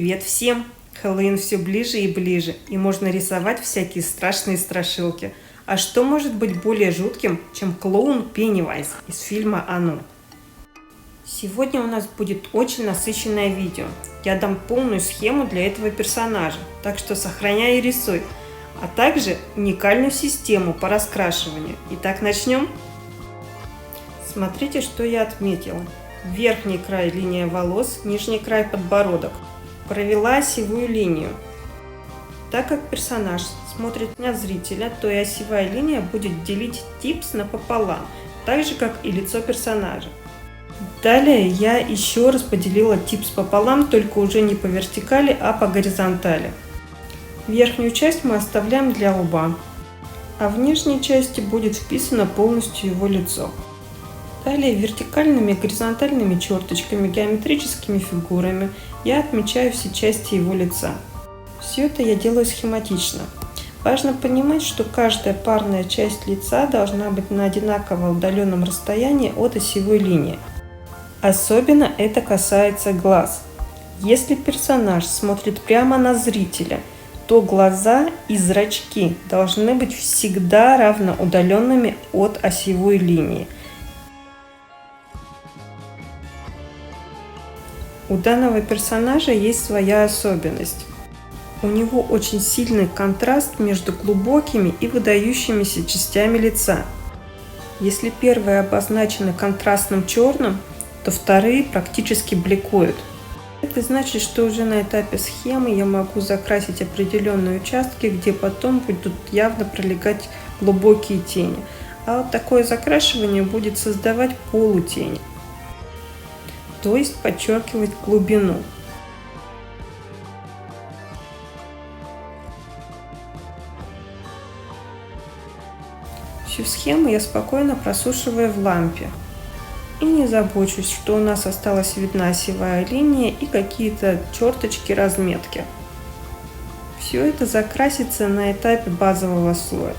Привет всем! Хэллоуин все ближе и ближе, и можно рисовать всякие страшные страшилки. А что может быть более жутким, чем клоун Пеннивайз из фильма «Оно»? Сегодня у нас будет очень насыщенное видео. Я дам полную схему для этого персонажа, так что сохраняй и рисуй, а также уникальную систему по раскрашиванию. Итак, начнем? Смотрите, что я отметила. Верхний край — линия волос, нижний край — подбородок. Провела осевую линию. Так как персонаж смотрит на зрителя, то и осевая линия будет делить типс напополам, так же как и лицо персонажа. Далее я еще раз поделила типс пополам, только уже не по вертикали, а по горизонтали. Верхнюю часть мы оставляем для лба, а в нижней части будет вписано полностью его лицо. Далее вертикальными и горизонтальными черточками, геометрическими фигурами я отмечаю все части его лица. Все это я делаю схематично. Важно понимать, что каждая парная часть лица должна быть на одинаково удаленном расстоянии от осевой линии. Особенно это касается глаз. Если персонаж смотрит прямо на зрителя, то глаза и зрачки должны быть всегда равноудаленными от осевой линии. У данного персонажа есть своя особенность. У него очень сильный контраст между глубокими и выдающимися частями лица. Если первые обозначены контрастным черным, то вторые практически бликуют. Это значит, что уже на этапе схемы я могу закрасить определенные участки, где потом будут явно пролегать глубокие тени. А вот такое закрашивание будет создавать полутени, то есть подчеркивать глубину. Всю схему я спокойно просушиваю в лампе. И не забочусь, что у нас осталась видна осевая линия и какие-то черточки разметки. Все это закрасится на этапе базового слоя.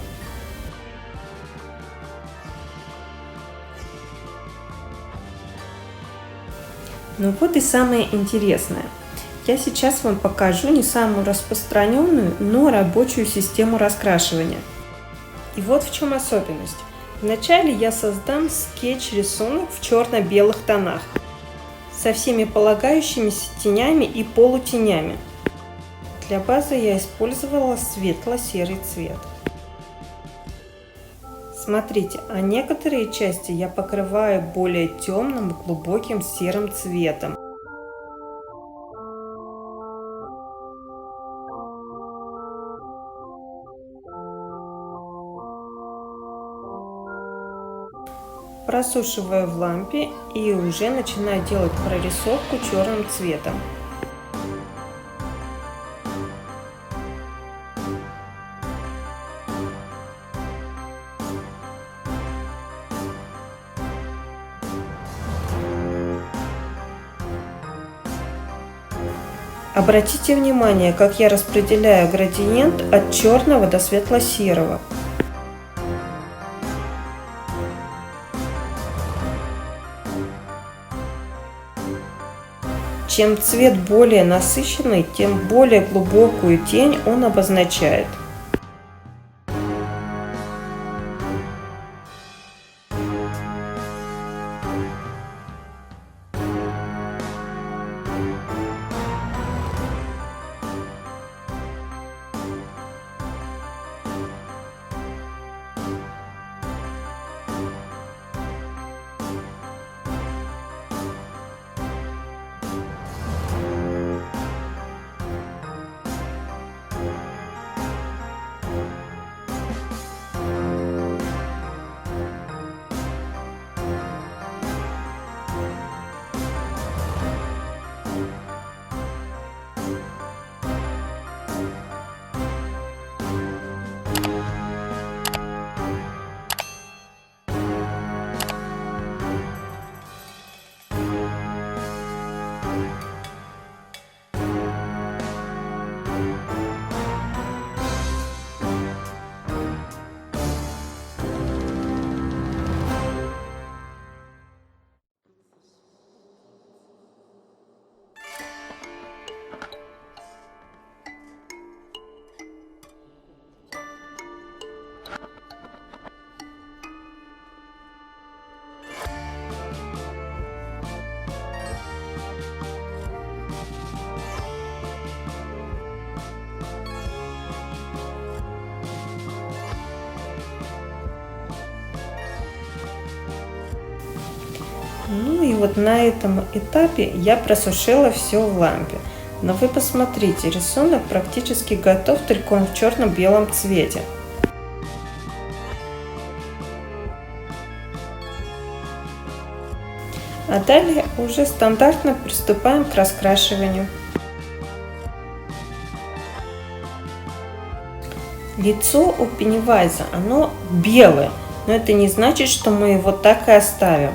Ну вот и самое интересное. Я сейчас вам покажу не самую распространенную, но рабочую систему раскрашивания. И вот в чем особенность. Вначале я создам скетч-рисунок в черно-белых тонах со всеми полагающимися тенями и полутенями. Для базы я использовала светло-серый цвет. Смотрите, а некоторые части я покрываю более темным глубоким серым цветом. Просушиваю в лампе и уже начинаю делать прорисовку черным цветом. Обратите внимание, как я распределяю градиент от черного до светло-серого. Чем цвет более насыщенный, тем более глубокую тень он обозначает. Ну и вот на этом этапе я просушила все в лампе. Но вы посмотрите, рисунок практически готов, только он в черно-белом цвете. А далее уже стандартно приступаем к раскрашиванию. Лицо у Пеннивайза, оно белое, но это не значит, что мы его так и оставим.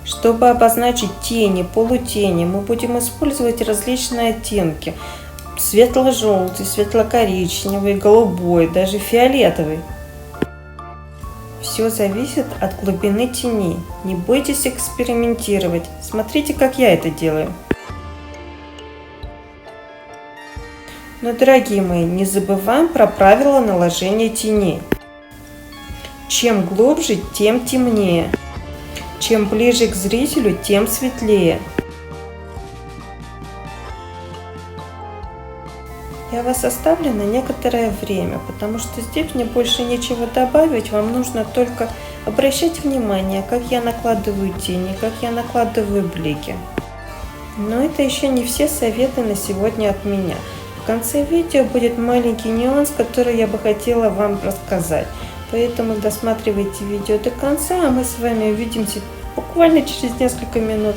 Чтобы обозначить тени, полутени, мы будем использовать различные оттенки. Светло-желтый, светло-коричневый, голубой, даже фиолетовый. Все зависит от глубины теней. Не бойтесь экспериментировать. Смотрите, как я это делаю. Но, дорогие мои, не забываем про правила наложения теней. Чем глубже, тем темнее. Чем ближе к зрителю, тем светлее. Я вас оставлю на некоторое время, потому что здесь мне больше нечего добавить. Вам нужно только обращать внимание, как я накладываю тени, как я накладываю блики. Но это еще не все советы на сегодня от меня. В конце видео будет маленький нюанс, который я бы хотела вам рассказать. Поэтому досматривайте видео до конца, а мы с вами увидимся буквально через несколько минут.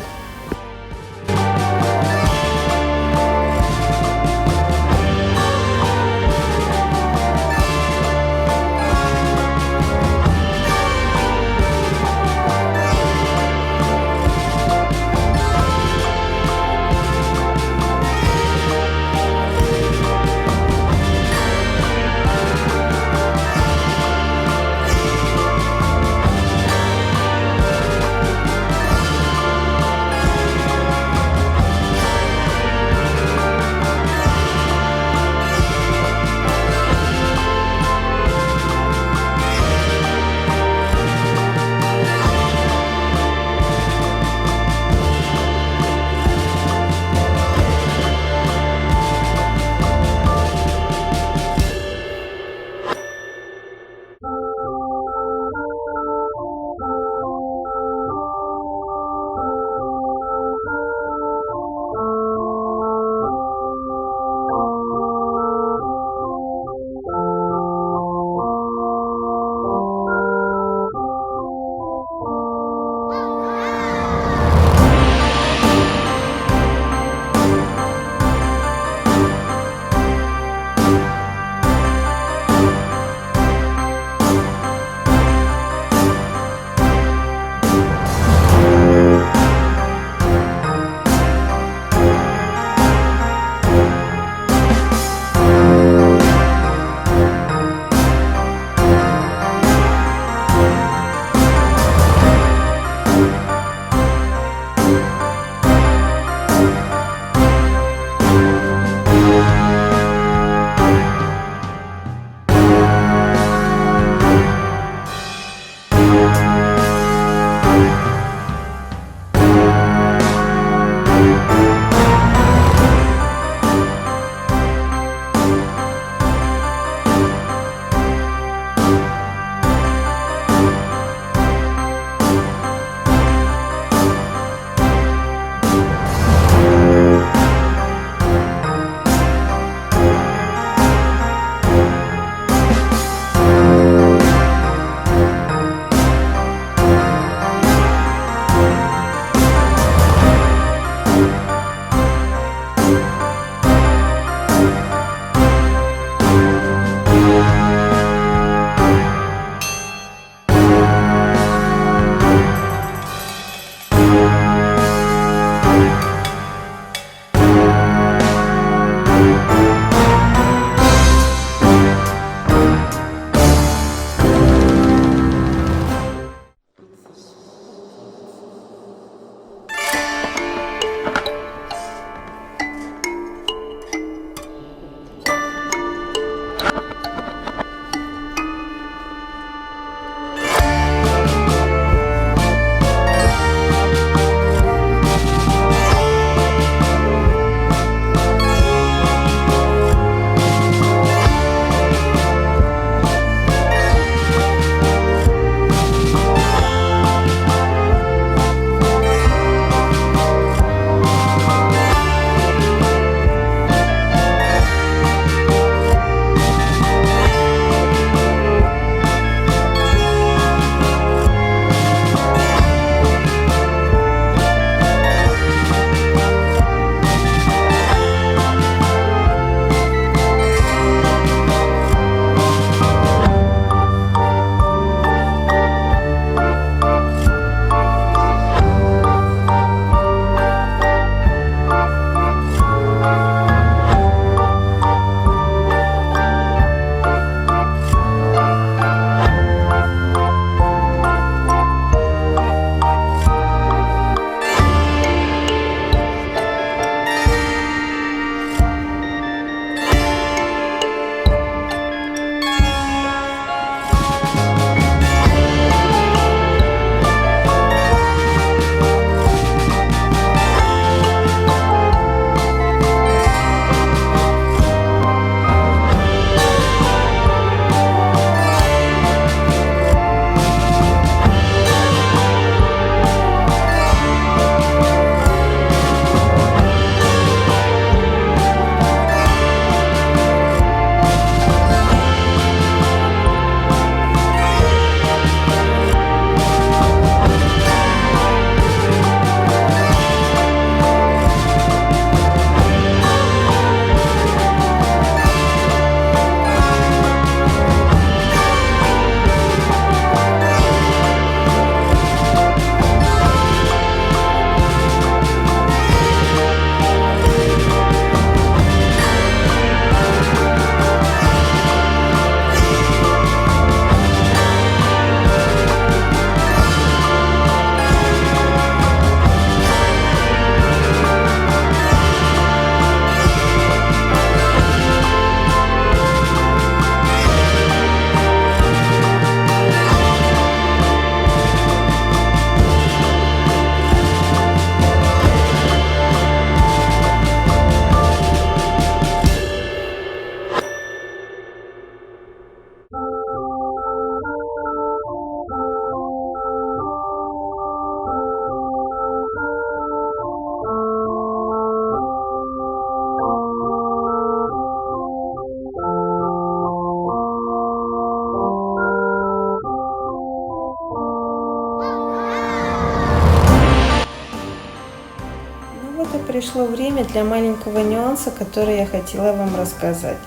пришло время для маленького нюанса, который я хотела вам рассказать.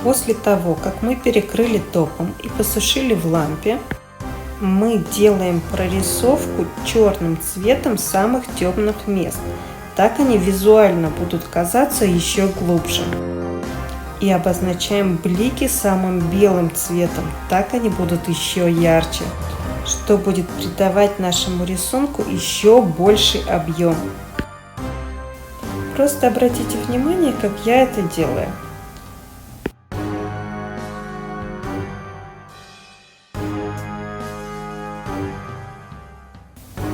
После того, как мы перекрыли топом и посушили в лампе, мы делаем прорисовку черным цветом самых темных мест. Так они визуально будут казаться еще глубже. И обозначаем блики самым белым цветом. Так они будут еще ярче, что будет придавать нашему рисунку еще больший объем. Просто обратите внимание, как я это делаю.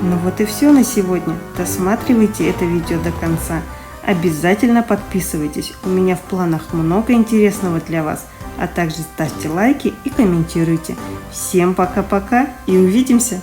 Ну вот и все на сегодня. Досматривайте это видео до конца. Обязательно подписывайтесь. У меня в планах много интересного для вас. А также ставьте лайки и комментируйте. Всем пока-пока и увидимся!